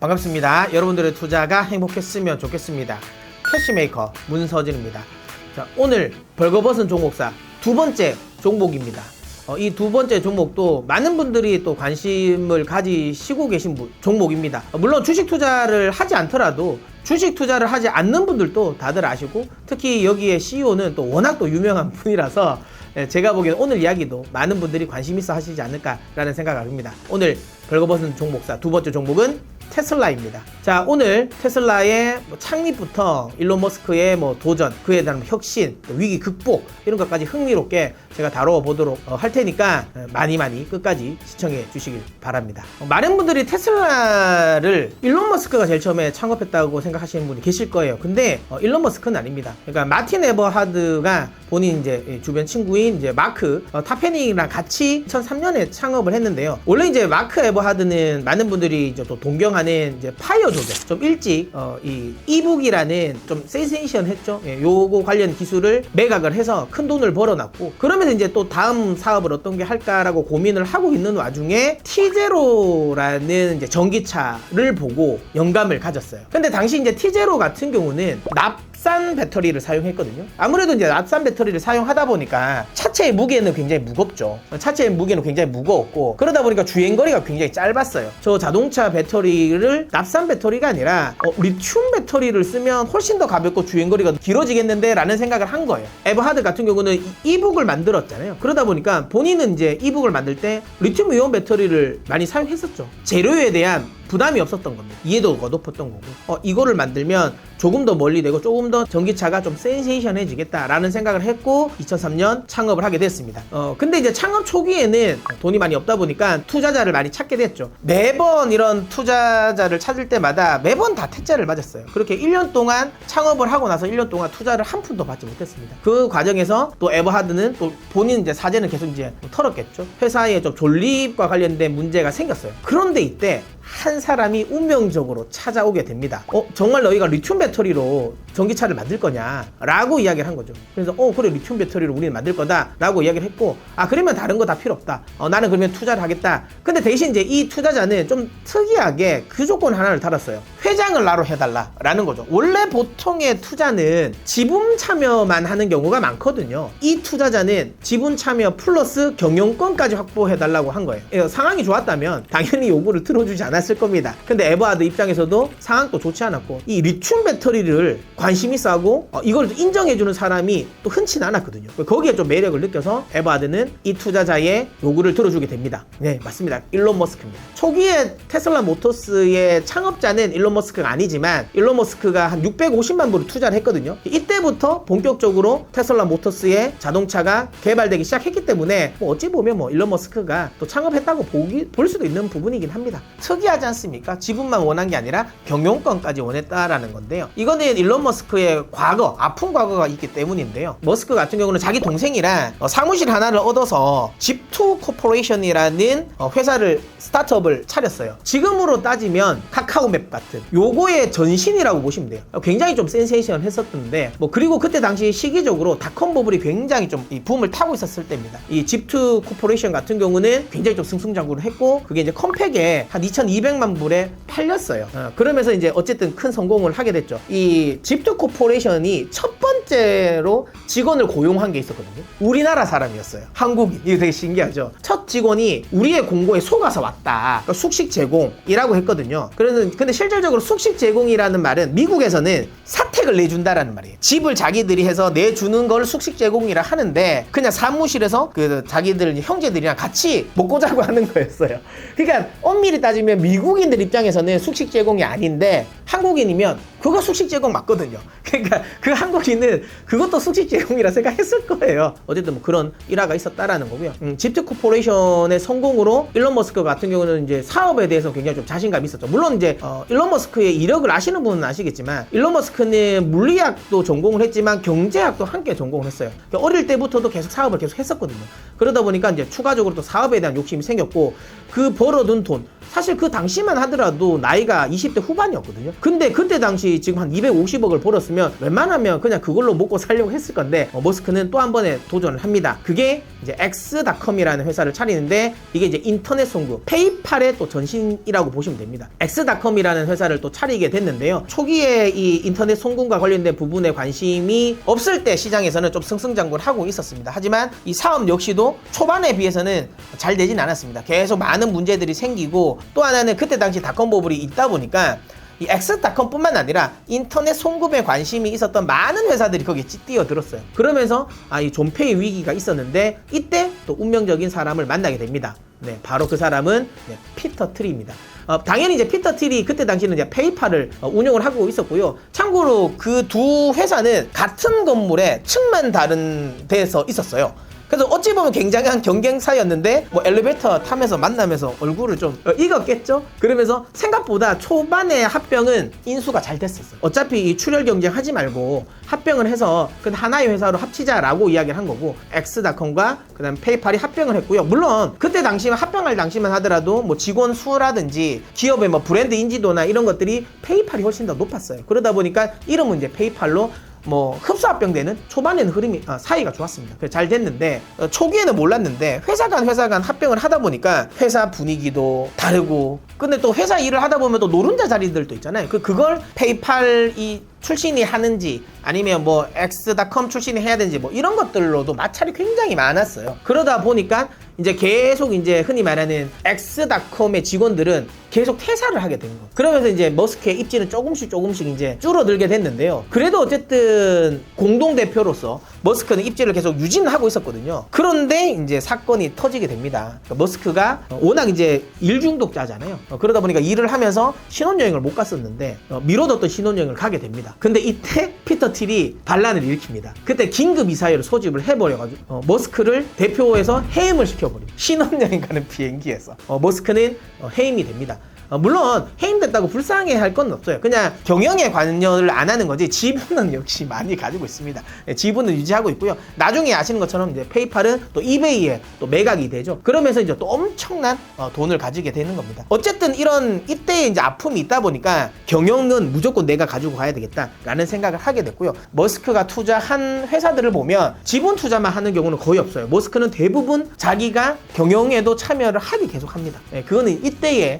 반갑습니다. 여러분들의 투자가 행복했으면 좋겠습니다. 캐시메이커 문서진입니다. 자, 오늘 벌거벗은 종목사 두 번째 종목입니다. 이 두 번째 종목도 많은 분들이 또 관심을 가지시고 계신 종목입니다. 물론 주식 투자를 하지 않더라도 주식 투자를 하지 않는 분들도 다들 아시고, 특히 여기에 CEO는 또 워낙 또 유명한 분이라서 제가 보기엔 오늘 이야기도 많은 분들이 관심 있어 하시지 않을까라는 생각을 합니다. 오늘 벌거벗은 종목사 두 번째 종목은 테슬라입니다. 자, 오늘 테슬라의 창립부터 일론 머스크의 도전, 그에 대한 혁신, 위기 극복 이런 것까지 흥미롭게 제가 다뤄보도록 할 테니까 많이 끝까지 시청해 주시길 바랍니다. 많은 분들이 테슬라를 일론 머스크가 제일 처음에 창업했다고 생각하시는 분이 계실 거예요. 근데 일론 머스크는 아닙니다. 그러니까 마틴 에버하드가 본인 이제 주변 친구인 이제 마크 타페닉이랑 같이 2003년에 창업을 했는데요. 원래 이제 마크 에버하드는 많은 분들이 이제 또 동경하는 이제 파이어족에 좀 일찍 이 이북이라는 좀 센세이션했죠. 요거 관련 기술을 매각을 해서 큰 돈을 벌어놨고, 그러면서 이제 또 다음 사업을 어떤 게 할까라고 고민을 하고 있는 와중에 T0라는 이제 전기차를 보고 영감을 가졌어요. 근데 당시 이제 T0 같은 경우는 납산 배터리를 사용했거든요. 아무래도 이제 납산 배터리를 사용하다 보니까 차체의 무게는 굉장히 무겁죠. 차체의 무게는 굉장히 무거웠고, 그러다 보니까 주행거리가 굉장히 짧았어요. 저 자동차 배터리를 납산 배터리가 아니라 리튬 배터리를 쓰면 훨씬 더 가볍고 주행거리가 길어지겠는데 라는 생각을 한 거예요. 에버하드 같은 경우는 이북을 만들었잖아요. 그러다 보니까 본인은 이제 이북을 만들 때 리튬 이온 배터리를 많이 사용했었죠. 재료에 대한 부담이 없었던 겁니다. 이해도가 높았던 거고, 이거를 만들면 조금 더 멀리 되고 조금 더 전기차가 좀 센세이션해지겠다라는 생각을 했고 2003년 창업을 하게 됐습니다. 근데 이제 창업 초기에는 돈이 많이 없다 보니까 투자자를 많이 찾게 됐죠. 매번 이런 투자자를 찾을 때마다 매번 다 퇴짜를 맞았어요. 그렇게 1년 동안 창업을 하고 나서 1년 동안 투자를 한 푼도 받지 못했습니다. 그 과정에서 또 에버하드는 또 본인 이제 사재는 계속 이제 털었겠죠. 회사에 좀 존립과 관련된 문제가 생겼어요. 그런데 이때 한 사람이 운명적으로 찾아오게 됩니다. 정말 너희가 리튬 배터리로 전기차를 만들 거냐? 라고 이야기를 한 거죠. 그래서 그래, 리튬 배터리로 우리는 만들 거다 라고 이야기를 했고, 그러면 다른 거 다 필요 없다. 나는 그러면 투자를 하겠다. 근데 대신 이제 이 투자자는 좀 특이하게 그 조건 하나를 달았어요. 회장을 나로 해달라 라는 거죠. 원래 보통의 투자는 지분 참여만 하는 경우가 많거든요. 이 투자자는 지분 참여 플러스 경영권까지 확보해달라고 한 거예요. 상황이 좋았다면 당연히 요구를 들어주지 않았을 겁니다. 근데 에버하드 입장에서도 상황도 좋지 않았고, 이 리튬 배터리를 관심 있어 하고 이걸 인정해주는 사람이 또 흔치는 않았거든요. 거기에 좀 매력을 느껴서 에버하드는 이 투자자의 요구를 들어주게 됩니다. 네, 맞습니다. 일론 머스크입니다. 초기에 테슬라 모터스의 창업자는 일론 머스크가 아니지만 일론 머스크가 한 650만 불을 투자를 했거든요. 이때부터 본격적으로 테슬라 모터스의 자동차가 개발되기 시작했기 때문에 어찌 보면 일론 머스크가 또 창업했다고 볼 수도 있는 부분이긴 합니다. 특이하지 않습니까? 지분만 원한 게 아니라 경영권까지 원했다라는 건데요. 이거는 일론 머스크의 과거, 아픈 과거가 있기 때문인데요. 머스크 같은 경우는 자기 동생이랑 사무실 하나를 얻어서 Zip2 코퍼레이션이라는 회사를 스타트업을 차렸어요. 지금으로 따지면 카카오맵 같은 요거의 전신이라고 보시면 돼요. 굉장히 좀 센세이션 했었던데, 그리고 그때 당시 시기적으로 닷컴 버블이 굉장히 좀 이 붐을 타고 있었을 때입니다. 이 Zip2 코퍼레이션 같은 경우는 굉장히 좀 승승장구를 했고, 그게 이제 컴팩에 한 2,200만 불에 팔렸어요. 그러면서 이제 어쨌든 큰 성공을 하게 됐죠. 이 Zip2 코퍼레이션이 첫 번째로 직원을 고용한 게 있었거든요. 우리나라 사람이었어요. 한국인. 이거 되게 신기하죠. 첫 직원이 우리의 공고에 속아서 왔다. 그러니까 숙식 제공이라고 했거든요. 근데 실질적으로 숙식 제공이라는 말은 미국에서는 사택을 내준다라는 말이에요. 집을 자기들이 해서 내주는 걸 숙식 제공이라 하는데, 그냥 사무실에서 그 자기들 형제들이랑 같이 먹고 자고 하는 거였어요. 그러니까 엄밀히 따지면 미국인들 입장에서는 숙식 제공이 아닌데, 한국인이면 그거 숙식 제공 맞거든요. 그러니까 그 한국인은 그것도 숙식 제공이라 생각했을 거예요. 어쨌든 그런 일화가 있었다라는 거고요. Zip2 코퍼레이션의 성공으로 일론 머스크 같은 경우는 이제 사업에 대해서 굉장히 좀 자신감이 있었죠. 물론 이제 일론 머스크의 이력을 아시는 분은 아시겠지만, 일론 머스크는 물리학도 전공을 했지만 경제학도 함께 전공을 했어요. 그러니까 어릴 때부터도 계속 사업을 계속 했었거든요. 그러다 보니까 이제 추가적으로 또 사업에 대한 욕심이 생겼고, 그 벌어둔 돈, 사실 그 당시만 하더라도 나이가 20대 후반이었거든요. 근데 그때 당시 지금 한 250억을 벌었으면 웬만하면 그냥 그걸로 먹고 살려고 했을 건데 머스크는 또 한 번에 도전을 합니다. 그게 이제 X닷컴이라는 회사를 차리는데 이게 이제 인터넷 송금, 페이팔의 또 전신이라고 보시면 됩니다. X닷컴이라는 회사를 또 차리게 됐는데요. 초기에 이 인터넷 송금과 관련된 부분에 관심이 없을 때 시장에서는 좀 승승장구를 하고 있었습니다. 하지만 이 사업 역시도 초반에 비해서는 잘 되진 않았습니다. 계속 많은 문제들이 생기고 또 하나는 그때 당시 닷컴 버블이 있다 보니까 이 X닷컴뿐만 아니라 인터넷 송금에 관심이 있었던 많은 회사들이 거기에 뛰어들었어요. 그러면서 이 존폐의 위기가 있었는데 이때 또 운명적인 사람을 만나게 됩니다. 네, 바로 그 사람은 피터 트리입니다. 당연히 이제 피터 트리 그때 당시는 이제 페이팔을 운영을 하고 있었고요. 참고로 그 두 회사는 같은 건물에 층만 다른 데서 있었어요. 그래서 어찌 보면 굉장한 경쟁사였는데 뭐 엘리베이터 타면서 만나면서 얼굴을 좀 익었겠죠? 그러면서 생각보다 초반에 합병은 인수가 잘 됐었어요. 어차피 이 출혈 경쟁 하지 말고 합병을 해서 그 하나의 회사로 합치자라고 이야기를 한 거고 X닷컴과 그다음 페이팔이 합병을 했고요. 물론 그때 당시만 합병할 당시만 하더라도 뭐 직원 수라든지 기업의 뭐 브랜드 인지도나 이런 것들이 페이팔이 훨씬 더 높았어요. 그러다 보니까 이름은 이제 페이팔로 뭐 흡수 합병되는 초반에는 흐름이 사이가 좋았습니다. 그래서 잘 됐는데 초기에는 몰랐는데 회사 간 합병을 하다 보니까 회사 분위기도 다르고 근데 또 회사 일을 하다 보면 또 노른자 자리들도 있잖아요. 그걸 페이팔이 출신이 하는지 아니면 뭐 X닷컴 출신이 해야 되는지 뭐 이런 것들로도 마찰이 굉장히 많았어요. 그러다 보니까 이제 계속 이제 흔히 말하는 X닷컴의 직원들은 계속 퇴사를 하게 된 거. 그러면서 이제 머스크의 입지는 조금씩 이제 줄어들게 됐는데요. 그래도 어쨌든 공동대표로서 머스크는 입지를 계속 유지하고 있었거든요. 그런데 이제 사건이 터지게 됩니다. 그러니까 머스크가 워낙 이제 일 중독자잖아요. 그러다 보니까 일을 하면서 신혼여행을 못 갔었는데 미뤄뒀던 신혼여행을 가게 됩니다. 근데 이때 피터 틸이 반란을 일으킵니다. 그때 긴급 이사회를 소집을 해버려가지고 머스크를 대표에서 해임을 시켜버립니다. 신혼여행 가는 비행기에서 머스크는 해임이 됩니다. 물론 해임됐다고 불쌍해 할 건 없어요. 그냥 경영에 관여를 안 하는 거지 지분은 역시 많이 가지고 있습니다. 지분은 유지하고 있고요. 나중에 아시는 것처럼 이제 페이팔은 또 이베이에 또 매각이 되죠. 그러면서 이제 또 엄청난 돈을 가지게 되는 겁니다. 어쨌든 이런 이때에 이제 아픔이 있다 보니까 경영은 무조건 내가 가지고 가야 되겠다라는 생각을 하게 됐고요. 머스크가 투자한 회사들을 보면 지분 투자만 하는 경우는 거의 없어요. 머스크는 대부분 자기가 경영에도 참여를 하기 계속 합니다. 그거는 이때에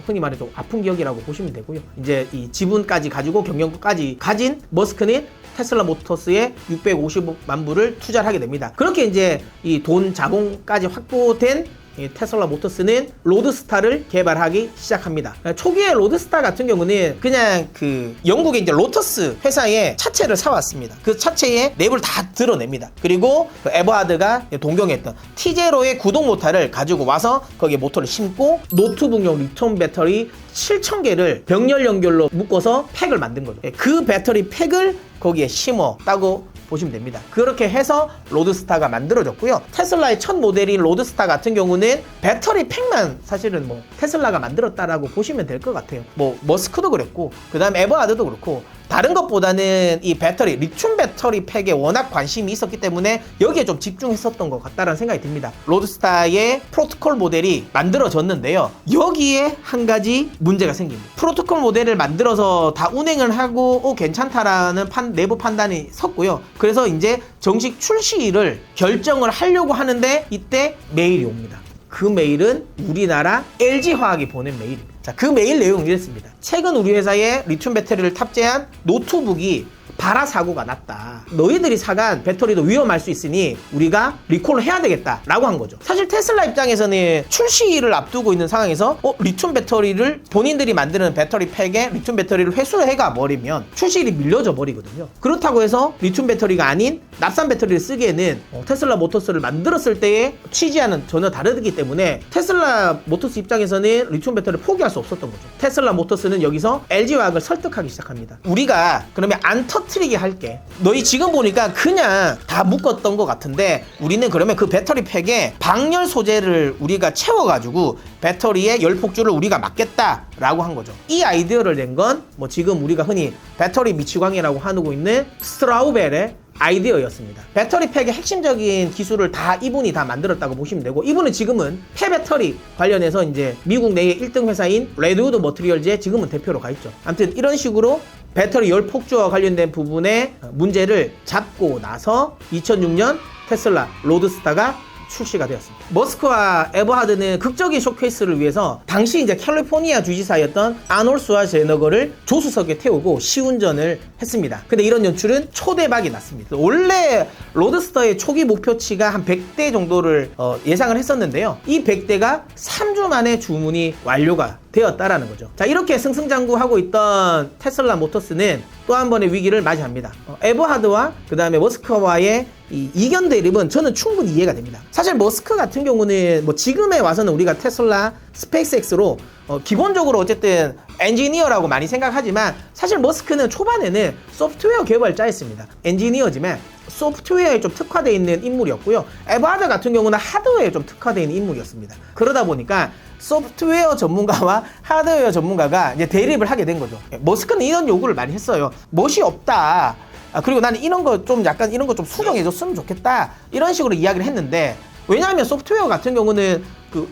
흔히 말해서 아픈 기억이라고 보시면 되고요. 이제 이 지분까지 가지고 경영까지 가진 머스크는 테슬라 모터스에 650만 불을 투자를 하게 됩니다. 그렇게 이제 이 돈 자본까지 확보된 테슬라 모터스는 로드스타를 개발하기 시작합니다. 초기에 로드스타 같은 경우는 그냥 그 영국의 이제 로터스 회사의 차체를 사왔습니다. 그 차체에 내부를 다 드러냅니다. 그리고 그 에버하드가 동경했던 T0의 구동 모터를 가지고 와서 거기에 모터를 심고 노트북용 리튬 배터리 7,000개를 병렬 연결로 묶어서 팩을 만든 거죠. 그 배터리 팩을 거기에 심었다고 보시면 됩니다. 그렇게 해서 로드스타가 만들어졌고요. 테슬라의 첫 모델인 로드스타 같은 경우는 배터리 팩만 사실은 뭐 테슬라가 만들었다라고 보시면 될 것 같아요. 뭐 머스크도 그랬고 그 다음 에버하드도 그렇고 다른 것보다는 이 배터리, 리튬 배터리 팩에 워낙 관심이 있었기 때문에 여기에 좀 집중했었던 것 같다라는 생각이 듭니다. 로드스타의 프로토콜 모델이 만들어졌는데요. 여기에 한 가지 문제가 생깁니다. 프로토콜 모델을 만들어서 다 운행을 하고 괜찮다라는 내부 판단이 섰고요. 그래서 이제 정식 출시를 결정을 하려고 하는데 이때 메일이 옵니다. 그 메일은 우리나라 LG화학이 보낸 메일입니다. 자, 그 메일 내용은 이랬습니다. 최근 우리 회사에 리튬 배터리를 탑재한 노트북이 발화 사고가 났다. 너희들이 사간 배터리도 위험할 수 있으니 우리가 리콜을 해야 되겠다 라고 한 거죠. 사실 테슬라 입장에서는 출시를 앞두고 있는 상황에서 리튬 배터리를 본인들이 만드는 배터리 팩에 리튬 배터리를 회수를 해가 버리면 출시일이 밀려져 버리거든요. 그렇다고 해서 리튬 배터리가 아닌 납산 배터리를 쓰기에는 테슬라 모터스를 만들었을 때의 취지와는 전혀 다르기 때문에 테슬라 모터스 입장에서는 리튬 배터리를 포기할 수 없었던 거죠. 테슬라 모터스는 여기서 LG화학을 설득하기 시작합니다. 우리가 그러면 안 터트리게 할게. 너희 지금 보니까 그냥 다 묶었던 것 같은데 우리는 그러면 그 배터리 팩에 방열 소재를 우리가 채워가지고 배터리의 열폭주를 우리가 막겠다라고 한 거죠. 이 아이디어를 낸 건 뭐 지금 우리가 흔히 배터리 미치광이라고 하고 있는 스트라우벨의 아이디어였습니다. 배터리팩의 핵심적인 기술을 다 이분이 다 만들었다고 보시면 되고, 이분은 지금은 폐배터리 관련해서 이제 미국 내의 1등 회사인 레드우드 머티리얼즈에 지금은 대표로 가 있죠. 아무튼 이런 식으로 배터리 열 폭주와 관련된 부분의 문제를 잡고 나서 2006년 테슬라 로드스타가 출시가 되었습니다. 머스크와 에버하드는 극적인 쇼케이스를 위해서 당시 이제 캘리포니아 주지사였던 아놀드 슈와제네거를 조수석에 태우고 시운전을 했습니다. 근데 이런 연출은 초대박이 났습니다. 원래 로드스터의 초기 목표치가 한 100대 정도를 예상을 했었는데요. 이 100대가 3주 만에 주문이 완료가 되었다라는 거죠. 자, 이렇게 승승장구하고 있던 테슬라 모터스는 또 한 번의 위기를 맞이합니다. 에버하드와 그 다음에 머스크와의 이 이견 대립은 저는 충분히 이해가 됩니다. 사실 머스크 같은 경우는 뭐 지금에 와서는 우리가 테슬라, 스페이스X로 기본적으로 어쨌든 엔지니어라고 많이 생각하지만, 사실 머스크는 초반에는 소프트웨어 개발자였습니다. 엔지니어지만 소프트웨어에 좀 특화되어 있는 인물이었고요. 에버하드 같은 경우는 하드웨어에 좀 특화되어 있는 인물이었습니다. 그러다 보니까 소프트웨어 전문가와 하드웨어 전문가가 이제 대립을 하게 된 거죠. 머스크는 이런 요구를 많이 했어요. 멋이 없다. 그리고 나는 이런 거 좀 약간 이런 거 좀 수정해줬으면 좋겠다. 이런 식으로 이야기를 했는데, 왜냐하면 소프트웨어 같은 경우는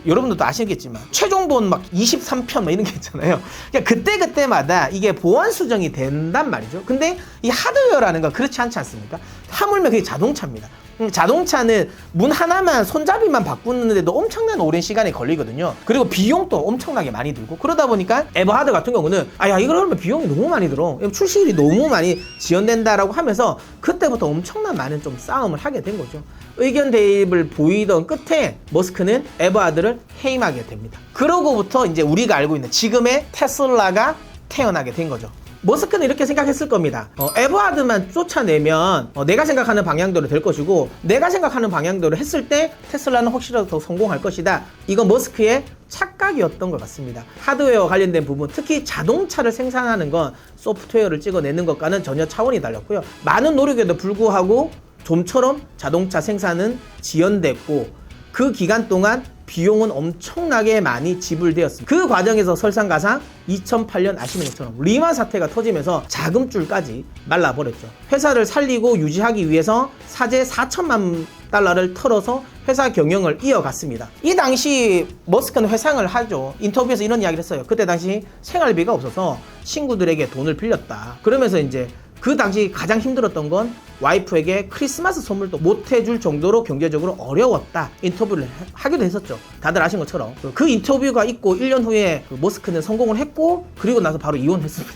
여러분들도 아시겠지만 최종본 막 23편 막 이런 게 있잖아요. 그러니까 그때마다 이게 보안 수정이 된단 말이죠. 근데 이 하드웨어라는 건 그렇지 않지 않습니까? 하물며 그게 자동차입니다. 자동차는 문 하나만, 손잡이만 바꾸는데도 엄청난 오랜 시간이 걸리거든요. 그리고 비용도 엄청나게 많이 들고, 그러다 보니까 에버하드 같은 경우는 야 이거 그러면 비용이 너무 많이 들어, 출시일이 너무 많이 지연된다라고 하면서 그때부터 엄청난 많은 좀 싸움을 하게 된 거죠. 의견 대립을 보이던 끝에 머스크는 에버하드를 해임하게 됩니다. 그러고부터 이제 우리가 알고 있는 지금의 테슬라가 태어나게 된 거죠. 머스크는 이렇게 생각했을 겁니다. 에버하드만 쫓아내면 내가 생각하는 방향대로 될 것이고, 내가 생각하는 방향대로 했을 때 테슬라는 확실하게 더 성공할 것이다. 이건 머스크의 착각이었던 것 같습니다. 하드웨어 관련된 부분, 특히 자동차를 생산하는 건 소프트웨어를 찍어내는 것과는 전혀 차원이 달랐고요. 많은 노력에도 불구하고 좀처럼 자동차 생산은 지연됐고, 그 기간 동안 비용은 엄청나게 많이 지불되었습니다. 그 과정에서 설상가상 2008년 아시는 것처럼 리만 사태가 터지면서 자금줄까지 말라버렸죠. 회사를 살리고 유지하기 위해서 사재 4천만 달러를 털어서 회사 경영을 이어갔습니다. 이 당시 머스크는 회상을 하죠. 인터뷰에서 이런 이야기를 했어요. 그때 당시 생활비가 없어서 친구들에게 돈을 빌렸다. 그러면서 이제 그 당시 가장 힘들었던 건 와이프에게 크리스마스 선물도 못 해줄 정도로 경제적으로 어려웠다. 인터뷰를 하기도 했었죠. 다들 아신 것처럼. 그 인터뷰가 있고 1년 후에 머스크는 성공을 했고, 그리고 나서 바로 이혼했습니다.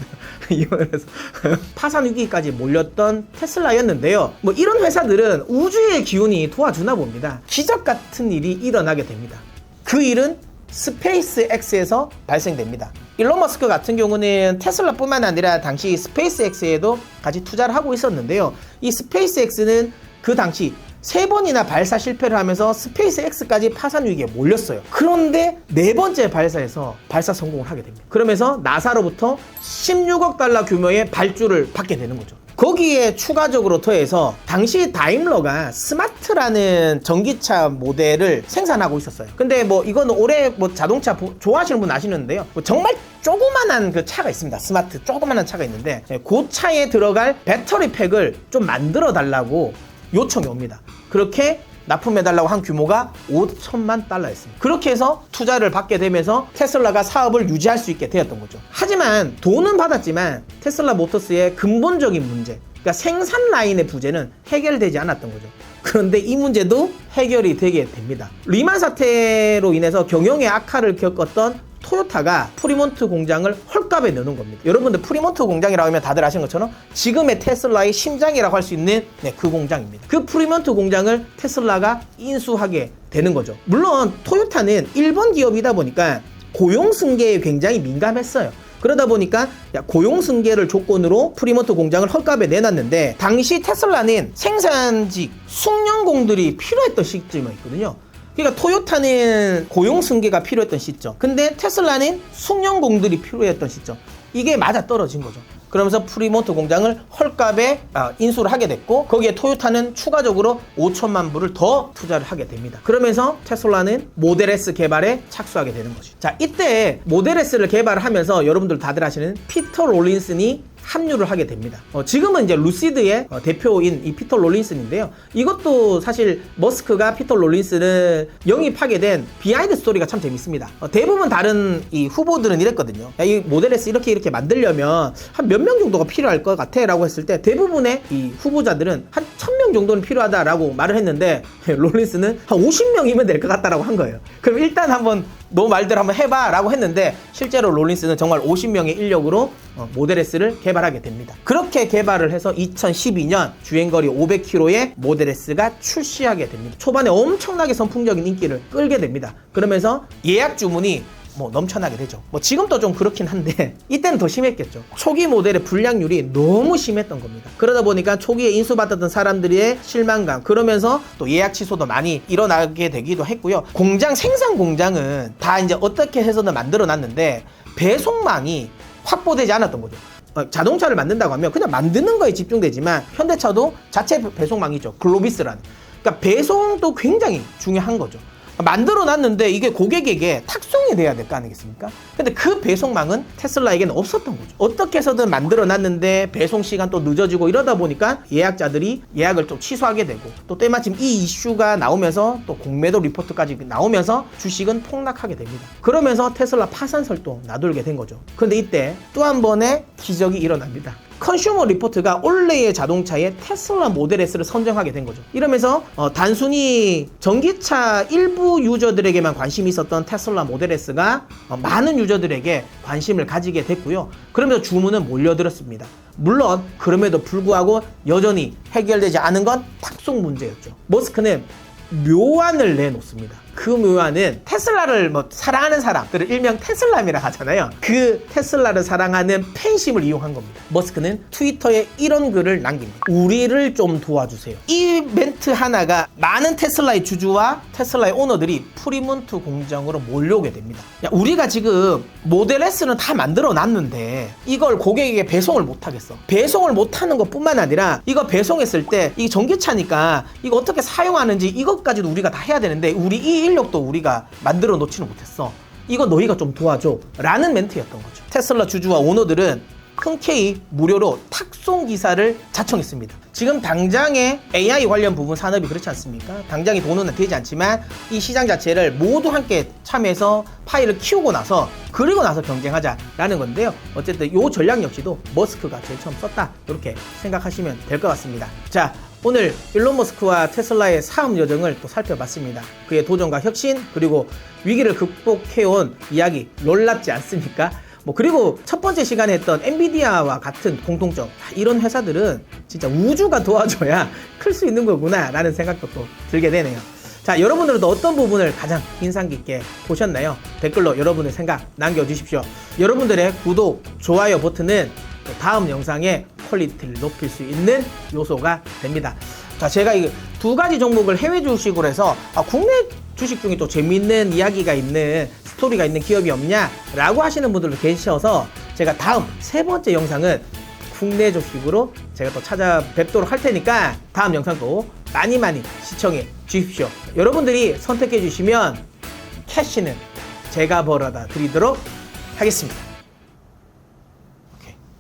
이혼해서 파산 위기까지 몰렸던 테슬라였는데요. 뭐 이런 회사들은 우주의 기운이 도와주나 봅니다. 기적 같은 일이 일어나게 됩니다. 그 일은 스페이스X에서 발생됩니다. 일론 머스크 같은 경우는 테슬라뿐만 아니라 당시 스페이스X에도 같이 투자를 하고 있었는데요. 이 스페이스X는 그 당시 3번이나 발사 실패를 하면서 스페이스X까지 파산 위기에 몰렸어요. 그런데 4번째 발사에서 발사 성공을 하게 됩니다. 그러면서 나사로부터 16억 달러 규모의 발주를 받게 되는 거죠. 거기에 추가적으로 더해서 당시 다임러가 스마트라는 전기차 모델을 생산하고 있었어요. 근데 뭐 이거는 올해 뭐 자동차 좋아하시는 분 아시는데요. 뭐 정말 조그만한 그 차가 있습니다. 스마트 조그만한 차가 있는데, 그 차에 들어갈 배터리 팩을 좀 만들어 달라고 요청이 옵니다. 그렇게 납품해달라고 한 규모가 5천만 달러였습니다. 그렇게 해서 투자를 받게 되면서 테슬라가 사업을 유지할 수 있게 되었던 거죠. 하지만 돈은 받았지만 테슬라 모터스의 근본적인 문제, 그러니까 생산 라인의 부재는 해결되지 않았던 거죠. 그런데 이 문제도 해결이 되게 됩니다. 리만 사태로 인해서 경영의 악화를 겪었던 토요타가 프리몬트 공장을 헐값에 내놓은 겁니다. 여러분들 프리몬트 공장이라고 하면 다들 아시는 것처럼 지금의 테슬라의 심장이라고 할 수 있는 그 공장입니다. 그 프리몬트 공장을 테슬라가 인수하게 되는 거죠. 물론 토요타는 일본 기업이다 보니까 고용 승계에 굉장히 민감했어요. 그러다 보니까 고용 승계를 조건으로 프리몬트 공장을 헐값에 내놨는데, 당시 테슬라는 생산직 숙련공들이 필요했던 시점이었거든요. 그러니까 토요타는 고용 승계가 필요했던 시점, 근데 테슬라는 숙련공들이 필요했던 시점, 이게 맞아 떨어진 거죠. 그러면서 프리몬트 공장을 헐값에 인수를 하게 됐고, 거기에 토요타는 추가적으로 5천만 불을 더 투자를 하게 됩니다. 그러면서 테슬라는 모델 S 개발에 착수하게 되는 거죠. 자, 이때 모델 S를 개발을 하면서 여러분들 다들 아시는 피터 롤린슨이 합류를 하게 됩니다. 지금은 이제 루시드의 대표인 이 피터 롤린슨인데요. 이것도 사실 머스크가 피터 롤린슨을 영입하게 된 비하인드 스토리가 참 재밌습니다. 대부분 다른 이 후보들은 이랬거든요. 야, 이 모델 S 이렇게 만들려면 한 몇 명 정도가 필요할 것 같아 라고 했을 때 대부분의 이 후보자들은 한 1000명 정도는 필요하다라고 말을 했는데 롤린슨은 한 50명이면 될 것 같다라고 한 거예요. 그럼 일단 한번 너 말대로 한번 해봐 라고 했는데 실제로 롤린슨은 정말 50명의 인력으로 모델 S를 개발하게 됩니다. 그렇게 개발을 해서 2012년 주행거리 500km의 모델 S가 출시하게 됩니다. 초반에 엄청나게 선풍적인 인기를 끌게 됩니다. 그러면서 예약 주문이 넘쳐나게 되죠. 지금도 좀 그렇긴 한데 이때는 더 심했겠죠. 초기 모델의 불량률이 너무 심했던 겁니다. 그러다 보니까 초기에 인수받았던 사람들의 실망감, 그러면서 또 예약 취소도 많이 일어나게 되기도 했고요. 생산 공장은 다 이제 어떻게 해서든 만들어 놨는데 배송망이 확보되지 않았던 거죠. 자동차를 만든다고 하면 그냥 만드는 거에 집중되지만 현대차도 자체 배송망이죠. 글로비스라는. 그러니까 배송도 굉장히 중요한 거죠. 만들어 놨는데 이게 고객에게 탁송이 돼야 될 거 아니겠습니까? 근데 그 배송망은 테슬라에게는 없었던 거죠. 어떻게 해서든 만들어 놨는데 배송 시간 또 늦어지고 이러다 보니까 예약자들이 예약을 좀 취소하게 되고, 또 때마침 이 이슈가 나오면서 또 공매도 리포트까지 나오면서 주식은 폭락하게 됩니다. 그러면서 테슬라 파산설도 나돌게 된 거죠. 그런데 이때 또 한 번의 기적이 일어납니다. 컨슈머 리포트가 올해의 자동차에 테슬라 모델 S를 선정하게 된 거죠. 이러면서 단순히 전기차 일부 유저들에게만 관심이 있었던 테슬라 모델 S가 많은 유저들에게 관심을 가지게 됐고요. 그러면서 주문은 몰려들었습니다. 물론 그럼에도 불구하고 여전히 해결되지 않은 건 탁송 문제였죠. 머스크는 묘안을 내놓습니다. 그 묘안은 테슬라를 사랑하는 사람들을 일명 테슬람이라 하잖아요. 그 테슬라를 사랑하는 팬심을 이용한 겁니다. 머스크는 트위터에 이런 글을 남깁니다. 우리를 좀 도와주세요. 이 멘트 하나가 많은 테슬라의 주주와 테슬라의 오너들이 프리몬트 공장으로 몰려오게 됩니다. 야, 우리가 지금 모델 S는 다 만들어 놨는데 이걸 고객에게 배송을 못 하겠어. 배송을 못 하는 것 뿐만 아니라 이거 배송했을 때 이 전기차니까 이거 어떻게 사용하는지 이것까지도 우리가 다 해야 되는데 우리 이 인력도 우리가 만들어 놓지는 못했어. 이거 너희가 좀 도와줘 라는 멘트였던 거죠. 테슬라 주주와 오너들은 흔쾌히 무료로 탁송 기사를 자청했습니다. 지금 당장의 AI 관련 부분 산업이 그렇지 않습니까? 당장의 돈은 되지 않지만 이 시장 자체를 모두 함께 참여해서 파일을 키우고 나서 그리고 나서 경쟁하자라는 건데요. 어쨌든 이 전략 역시도 머스크가 제일 처음 썼다, 이렇게 생각하시면 될 것 같습니다. 자, 오늘 일론 머스크와 테슬라의 사업 여정을 또 살펴봤습니다. 그의 도전과 혁신, 그리고 위기를 극복해온 이야기 놀랍지 않습니까? 그리고 첫 번째 시간에 했던 엔비디아와 같은 공통점, 이런 회사들은 진짜 우주가 도와줘야 클 수 있는 거구나 라는 생각도 또 들게 되네요. 자, 여러분들도 어떤 부분을 가장 인상 깊게 보셨나요? 댓글로 여러분의 생각 남겨주십시오. 여러분들의 구독, 좋아요 버튼은 또 다음 영상의 퀄리티를 높일 수 있는 요소가 됩니다. 자, 제가 이 두 가지 종목을 해외 주식으로 해서 국내 주식 중에 또 재밌는 이야기가 있는 스토리가 있는 기업이 없냐 라고 하시는 분들도 계셔서 제가 다음 세 번째 영상은 국내 주식으로 제가 또 찾아뵙도록 할 테니까 다음 영상도 많이 시청해 주십시오. 여러분들이 선택해 주시면 캐시는 제가 벌어다 드리도록 하겠습니다.